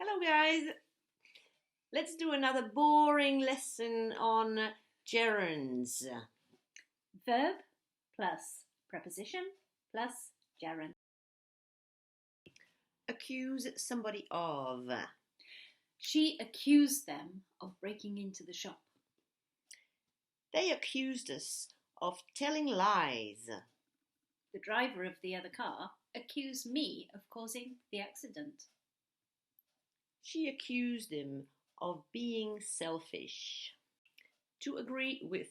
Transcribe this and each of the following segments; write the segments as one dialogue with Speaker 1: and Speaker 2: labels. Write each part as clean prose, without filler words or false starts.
Speaker 1: Hello guys, let's do another boring lesson on gerunds.
Speaker 2: Verb plus preposition plus gerund.
Speaker 1: Accuse somebody of.
Speaker 2: She accused them of breaking into the shop.
Speaker 1: They accused us of telling lies.
Speaker 2: The driver of the other car accused me of causing the accident.
Speaker 1: She accused him of being selfish. To agree with.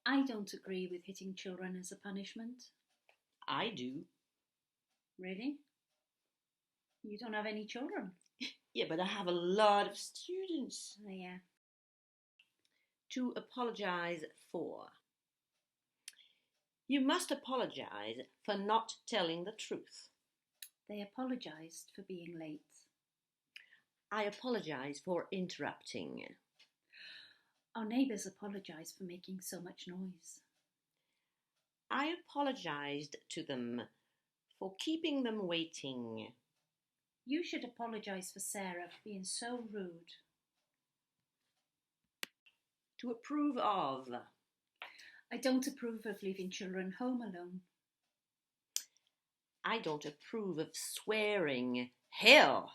Speaker 2: I don't agree with hitting children as a punishment.
Speaker 1: I do.
Speaker 2: Really? You don't have any children?
Speaker 1: Yeah, but I have a lot of students.
Speaker 2: Oh, yeah.
Speaker 1: To apologize for. You must apologize for not telling the truth.
Speaker 2: They apologised for being late.
Speaker 1: I apologize for interrupting.
Speaker 2: Our neighbours apologised for making so much noise.
Speaker 1: I apologized to them for keeping them waiting.
Speaker 2: You should apologise for Sarah for being so rude.
Speaker 1: To approve of.
Speaker 2: I don't approve of leaving children home alone.
Speaker 1: I don't approve of swearing. Hell!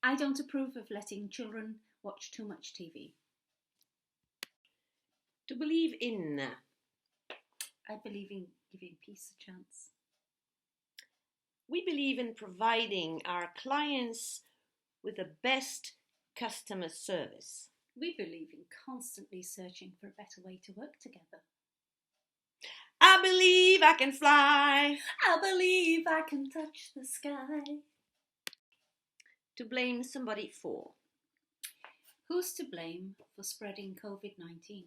Speaker 2: I don't approve of letting children watch too much TV.
Speaker 1: To believe in.
Speaker 2: I believe in giving peace a chance.
Speaker 1: We believe in providing our clients with the best customer service.
Speaker 2: We believe in constantly searching for a better way to work together.
Speaker 1: I believe I can fly.
Speaker 2: I believe I can touch the sky.
Speaker 1: To blame somebody for.
Speaker 2: Who's to blame for spreading COVID-19?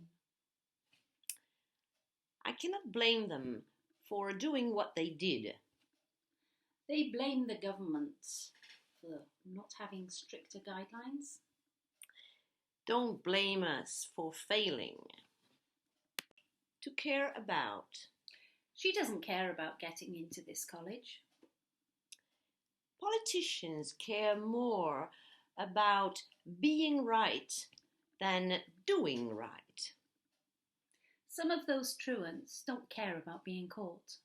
Speaker 1: I cannot blame them for doing what they did.
Speaker 2: They blame the government for not having stricter guidelines.
Speaker 1: Don't blame us for failing. To care about.
Speaker 2: She doesn't care about getting into this college.
Speaker 1: Politicians care more about being right than doing right.
Speaker 2: Some of those truants don't care about being caught.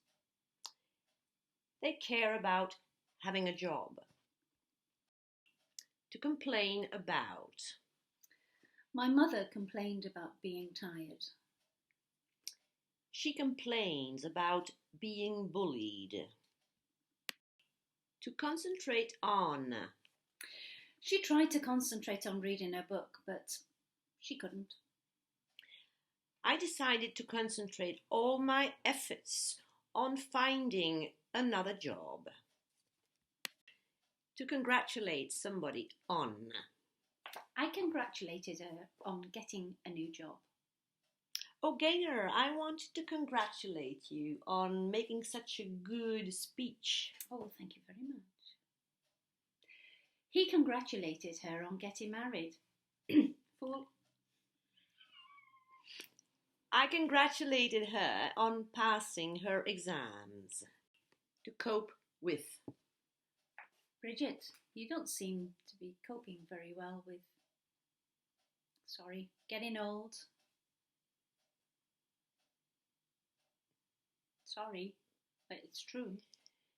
Speaker 1: They care about having a job. To complain about.
Speaker 2: My mother complained about being tired.
Speaker 1: She complains about being bullied. To concentrate on.
Speaker 2: She tried to concentrate on reading her book, but she couldn't.
Speaker 1: I decided to concentrate all my efforts on finding another job. To congratulate somebody on.
Speaker 2: I congratulated her on getting a new job.
Speaker 1: Oh, Gaynor, I wanted to congratulate you on making such a good speech.
Speaker 2: Oh, thank you very much. He congratulated her on getting married. Fool.
Speaker 1: I congratulated her on passing her exams. To cope with.
Speaker 2: Bridget, you don't seem to be coping very well with, getting old. Sorry, but it's true.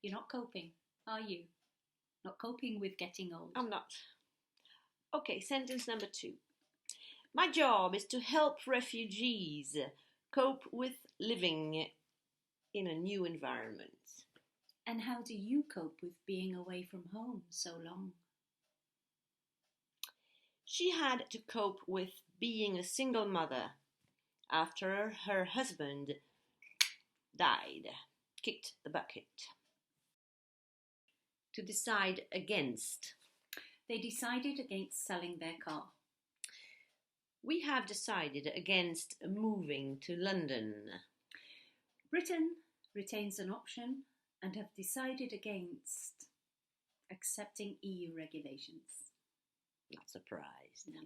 Speaker 2: You're not coping, are you? Not coping with getting old.
Speaker 1: I'm not. Okay, sentence number 2. My job is to help refugees cope with living in a new environment.
Speaker 2: And how do you cope with being away from home so long?
Speaker 1: She had to cope with being a single mother after her husband died, kicked the bucket. To decide against.
Speaker 2: They decided against selling their car.
Speaker 1: We have decided against moving to London.
Speaker 2: Britain retains an option and have decided against accepting EU regulations.
Speaker 1: Not surprised.
Speaker 2: No.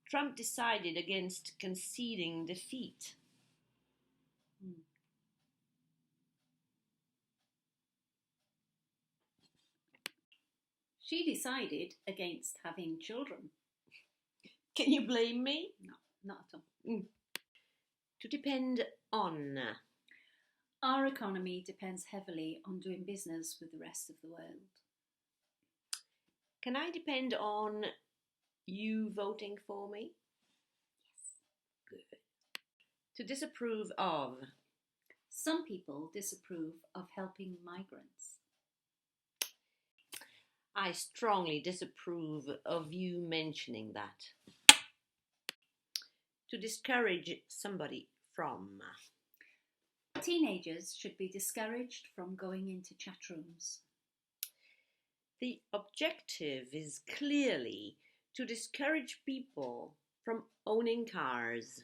Speaker 1: Trump decided against conceding defeat.
Speaker 2: She decided against having children.
Speaker 1: Can you blame me?
Speaker 2: No, not at all.
Speaker 1: To depend on.
Speaker 2: Our economy depends heavily on doing business with the rest of the world.
Speaker 1: Can I depend on you voting for me?
Speaker 2: Yes.
Speaker 1: Good. To disapprove of.
Speaker 2: Some people disapprove of helping migrants.
Speaker 1: I strongly disapprove of you mentioning that. To discourage somebody from.
Speaker 2: Teenagers should be discouraged from going into chat rooms.
Speaker 1: The objective is clearly to discourage people from owning cars.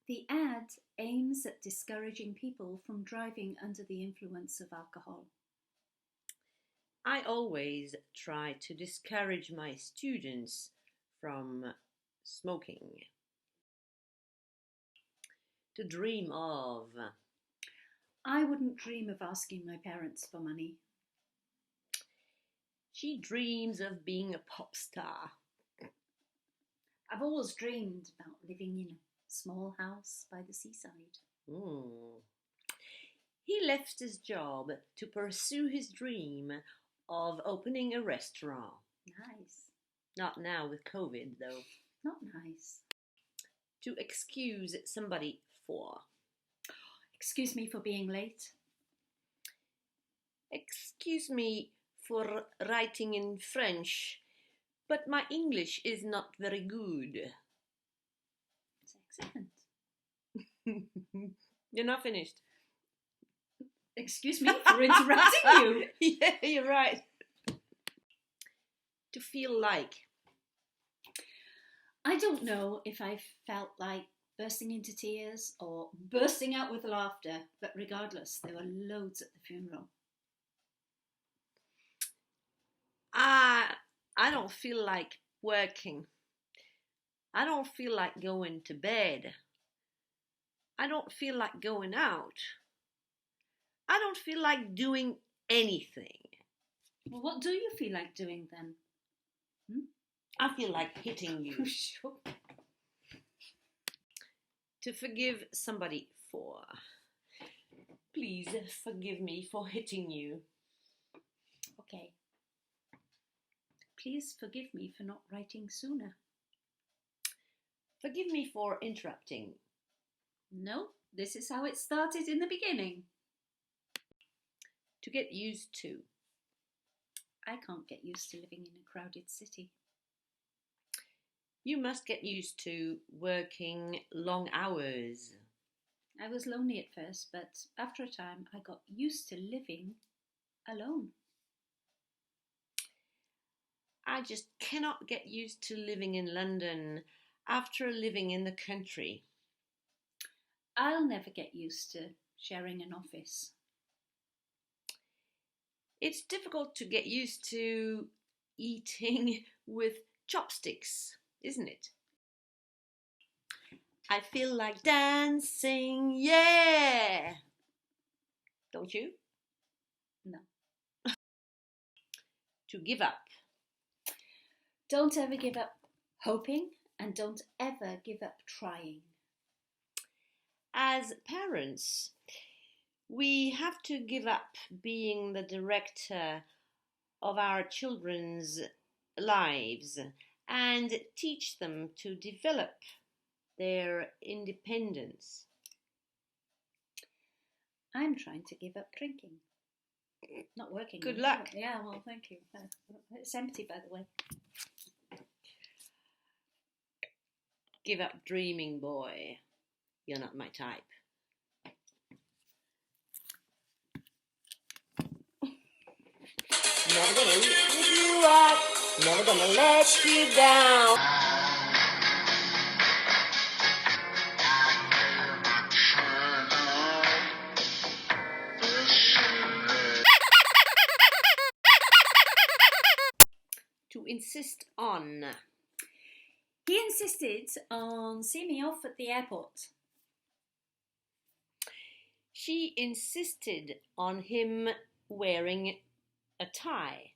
Speaker 2: The ad aims at discouraging people from driving under the influence of alcohol.
Speaker 1: I always try to discourage my students from smoking. To dream of.
Speaker 2: I wouldn't dream of asking my parents for money.
Speaker 1: She dreams of being a pop star.
Speaker 2: I've always dreamed about living in a small house by the seaside.
Speaker 1: He left his job to pursue his dream of opening a restaurant.
Speaker 2: Nice.
Speaker 1: Not now with COVID, though.
Speaker 2: Not nice.
Speaker 1: To excuse somebody for.
Speaker 2: Excuse me for being late.
Speaker 1: Excuse me for writing in French, but my English is not very good.
Speaker 2: It's excellent.
Speaker 1: You're not finished.
Speaker 2: Excuse me for interrupting you.
Speaker 1: Yeah, you're right. To feel like.
Speaker 2: I don't know if I felt like bursting into tears or bursting out with laughter, but regardless, there were loads at the funeral.
Speaker 1: I don't feel like working. I don't feel like going to bed. I don't feel like going out. I don't feel like doing anything.
Speaker 2: Well, what do you feel like doing then?
Speaker 1: I feel like hitting you.
Speaker 2: Sure.
Speaker 1: To forgive somebody for. Please forgive me for hitting you.
Speaker 2: Okay. Please forgive me for not writing sooner.
Speaker 1: Forgive me for interrupting.
Speaker 2: No, this is how it started in the beginning.
Speaker 1: To get used to.
Speaker 2: I can't get used to living in a crowded city.
Speaker 1: You must get used to working long hours.
Speaker 2: I was lonely at first, but after a time I got used to living alone.
Speaker 1: I just cannot get used to living in London after living in the country.
Speaker 2: I'll never get used to sharing an office.
Speaker 1: It's difficult to get used to eating with chopsticks, isn't it? I feel like dancing, yeah! Don't you?
Speaker 2: No.
Speaker 1: To give up.
Speaker 2: Don't ever give up hoping, and don't ever give up trying.
Speaker 1: As parents, we have to give up being the director of our children's lives and teach them to develop their independence.
Speaker 2: I'm trying to give up drinking. Not working.
Speaker 1: Good luck.
Speaker 2: Yeah, well, thank you. It's empty, by the way.
Speaker 1: Give up dreaming, boy. You're not my type. Never gonna lift you up, never gonna let you down. To insist on.
Speaker 2: He insisted on seeing me off at the airport.
Speaker 1: She insisted on him wearing a tie.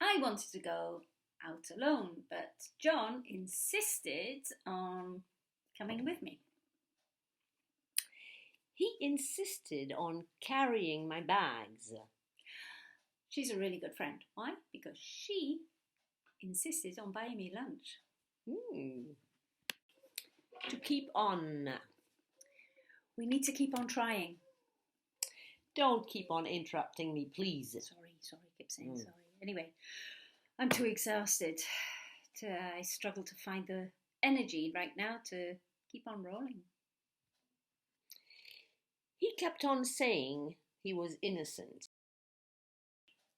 Speaker 2: I wanted to go out alone, but John insisted on coming with me.
Speaker 1: He insisted on carrying my bags.
Speaker 2: She's a really good friend. Why? Because she insisted on buying me lunch.
Speaker 1: To keep on.
Speaker 2: We need to keep on trying.
Speaker 1: Don't keep on interrupting me, please.
Speaker 2: Sorry, keep saying sorry. Anyway, I'm too exhausted. I struggle to find the energy right now to keep on rolling.
Speaker 1: He kept on saying he was innocent.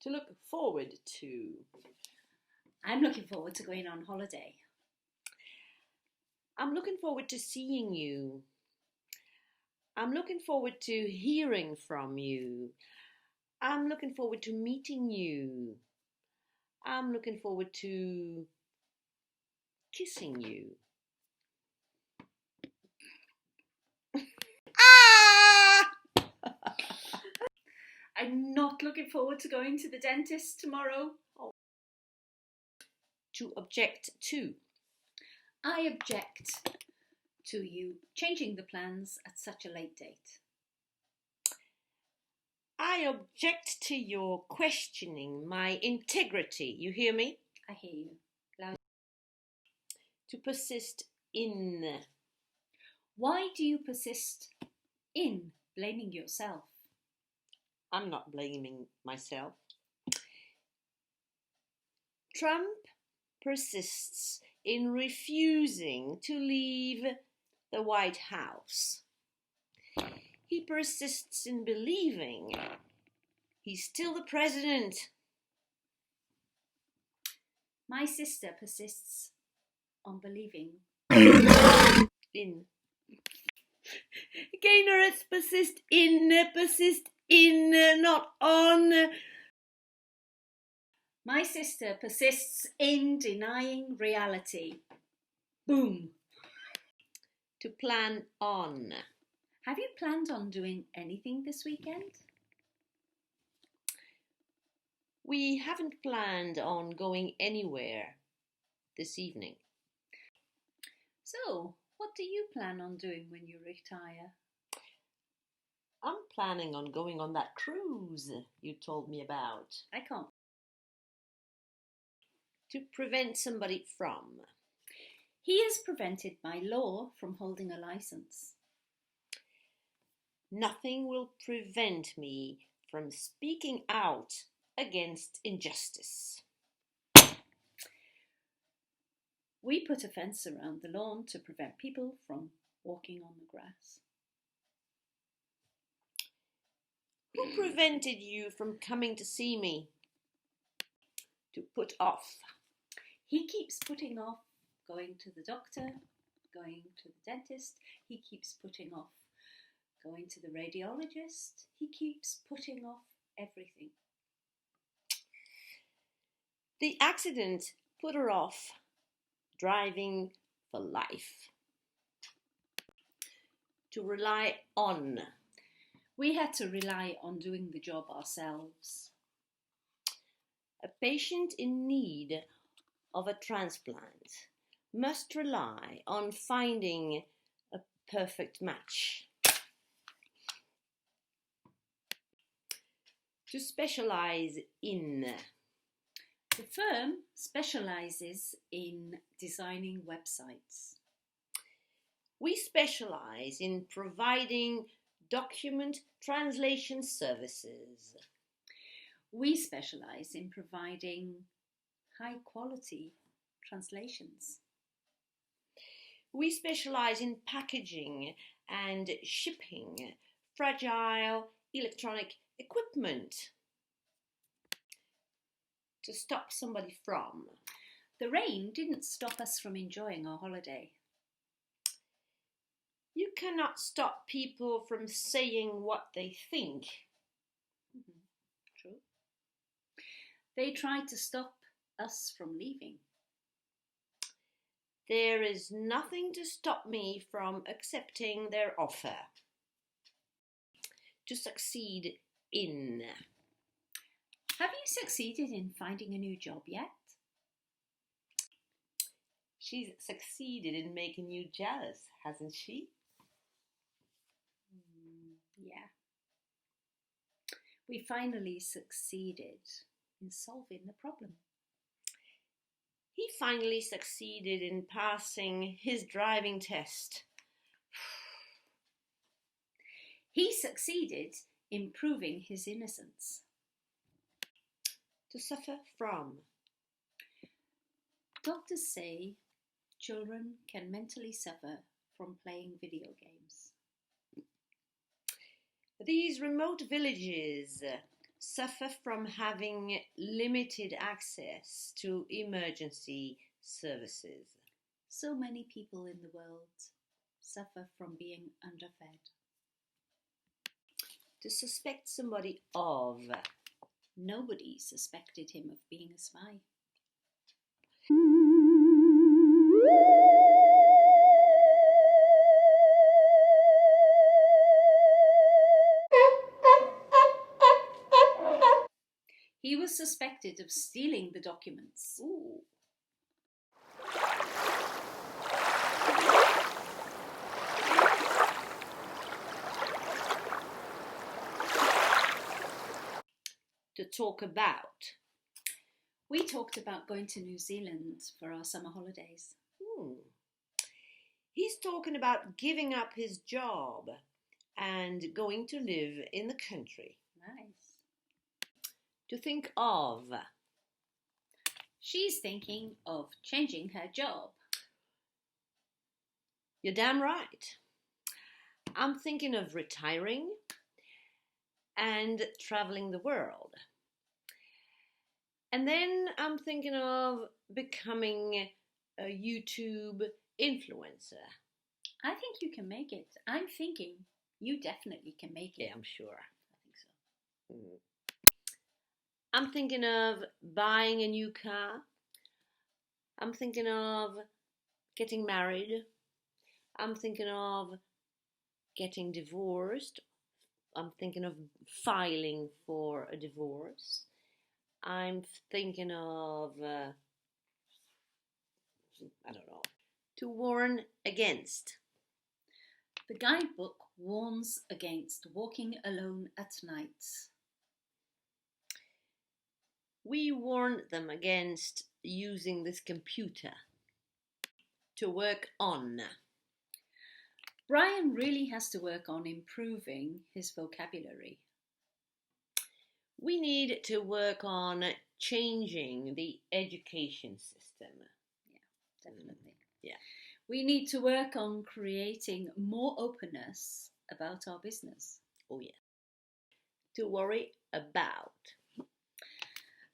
Speaker 1: To look forward to.
Speaker 2: I'm looking forward to going on holiday.
Speaker 1: I'm looking forward to seeing you. I'm looking forward to hearing from you. I'm looking forward to meeting you. I'm looking forward to kissing you.
Speaker 2: I'm not looking forward to going to the dentist tomorrow.
Speaker 1: To object to.
Speaker 2: I object to you changing the plans at such a late date.
Speaker 1: I object to your questioning my integrity. You hear me?
Speaker 2: I hear you. Loud.
Speaker 1: To persist in.
Speaker 2: Why do you persist in blaming yourself?
Speaker 1: I'm not blaming myself. Trump persists in refusing to leave the White House. He persists in believing he's still the president.
Speaker 2: My sister persists on believing
Speaker 1: in. Gainerists persist in, not on.
Speaker 2: My sister persists in denying reality. Boom.
Speaker 1: To plan on.
Speaker 2: Have you planned on doing anything this weekend?
Speaker 1: We haven't planned on going anywhere this evening.
Speaker 2: So, what do you plan on doing when you retire?
Speaker 1: I'm planning on going on that cruise you told me about.
Speaker 2: I can't.
Speaker 1: To prevent somebody from.
Speaker 2: He is prevented by law from holding a license.
Speaker 1: Nothing will prevent me from speaking out against injustice.
Speaker 2: We put a fence around the lawn to prevent people from walking on the grass.
Speaker 1: Who prevented you from coming to see me? To put off.
Speaker 2: He keeps putting off going to the doctor, going to the dentist. He keeps putting off going to the radiologist. He keeps putting off everything.
Speaker 1: The accident put her off driving for life. To rely on.
Speaker 2: We had to rely on doing the job ourselves.
Speaker 1: A patient in need of a transplant must rely on finding a perfect match. To specialize in.
Speaker 2: The firm specializes in designing websites.
Speaker 1: We specialize in providing document translation services.
Speaker 2: We specialize in providing high quality translations.
Speaker 1: We specialize in packaging and shipping fragile electronic equipment. To stop somebody from.
Speaker 2: The rain didn't stop us from enjoying our holiday.
Speaker 1: You cannot stop people from saying what they think.
Speaker 2: True. They tried to stop us from leaving.
Speaker 1: There is nothing to stop me from accepting their offer. To succeed in.
Speaker 2: Have you succeeded in finding a new job yet?
Speaker 1: She's succeeded in making you jealous, hasn't she?
Speaker 2: Yeah. We finally succeeded in solving the problem.
Speaker 1: He finally succeeded in passing his driving test.
Speaker 2: He succeeded in proving his innocence.
Speaker 1: To suffer from.
Speaker 2: Doctors say children can mentally suffer from playing video games.
Speaker 1: These remote villages suffer from having limited access to emergency services.
Speaker 2: So many people in the world suffer from being underfed.
Speaker 1: To suspect somebody of.
Speaker 2: Nobody suspected him of being a spy. He was suspected of stealing the documents.
Speaker 1: Ooh. To talk about.
Speaker 2: We talked about going to New Zealand for our summer holidays.
Speaker 1: He's talking about giving up his job and going to live in the country.
Speaker 2: Nice.
Speaker 1: To think of.
Speaker 2: She's thinking of changing her job.
Speaker 1: You're damn right. I'm thinking of retiring and traveling the world. And then I'm thinking of becoming a YouTube influencer.
Speaker 2: I think you can make it. I'm thinking you definitely can make it.
Speaker 1: Yeah, I'm sure.
Speaker 2: I think so.
Speaker 1: I'm thinking of buying a new car. I'm thinking of getting married. I'm thinking of getting divorced. I'm thinking of filing for a divorce. I'm thinking of, I don't know, to warn against.
Speaker 2: The guidebook warns against walking alone at night.
Speaker 1: We warn them against using this computer. To work on.
Speaker 2: Brian really has to work on improving his vocabulary.
Speaker 1: We need to work on changing the education system.
Speaker 2: Yeah, definitely.
Speaker 1: Yeah.
Speaker 2: We need to work on creating more openness about our business.
Speaker 1: Oh, yeah. To worry about.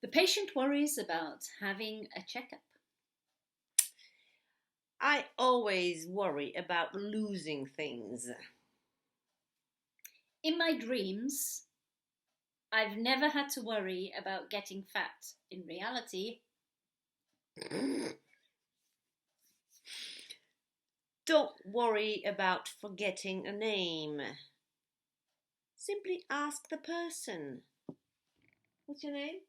Speaker 2: The patient worries about having a checkup.
Speaker 1: I always worry about losing things.
Speaker 2: In my dreams, I've never had to worry about getting fat. In reality,
Speaker 1: Don't worry about forgetting a name. Simply ask the person. What's your name?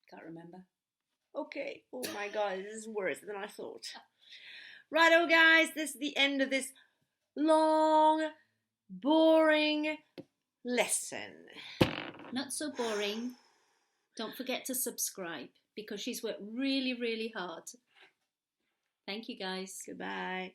Speaker 2: can't remember.
Speaker 1: Okay. Oh my God, this is worse than I thought. Righto, guys, this is the end of this long, boring lesson.
Speaker 2: Not so boring. Don't forget to subscribe because she's worked really, really hard. Thank you, guys.
Speaker 1: Goodbye.